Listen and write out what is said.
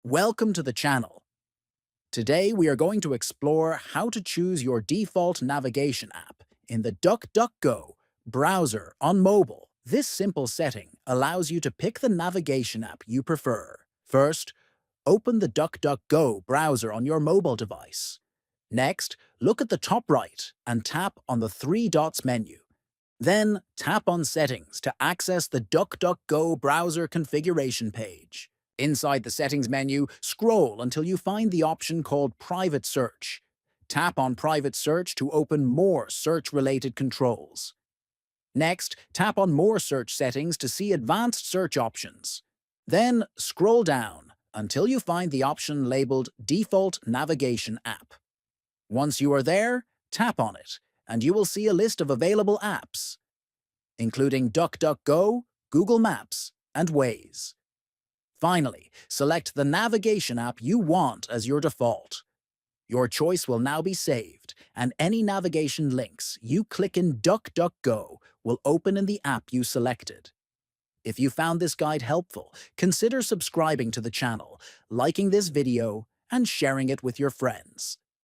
Welcome to the channel. Today we are going to explore how to choose your default navigation app in the DuckDuckGo browser on mobile. This simple setting allows you to pick the navigation app you prefer. First, open the DuckDuckGo browser on your mobile device. Next, look at the top right and tap on the three dots menu. Then, tap on Settings to access the DuckDuckGo browser configuration page. Inside the Settings menu, scroll until you find the option called Private Search. Tap on Private Search to open more search-related controls. Next, tap on More Search Settings to see advanced search options. Then, scroll down until you find the option labeled Default Navigation App. Once you are there, tap on it, and you will see a list of available apps, including DuckDuckGo, Google Maps, and Waze. Finally, select the navigation app you want as your default. Your choice will now be saved, and any navigation links you click in DuckDuckGo will open in the app you selected. If you found this guide helpful, consider subscribing to the channel, liking this video, and sharing it with your friends.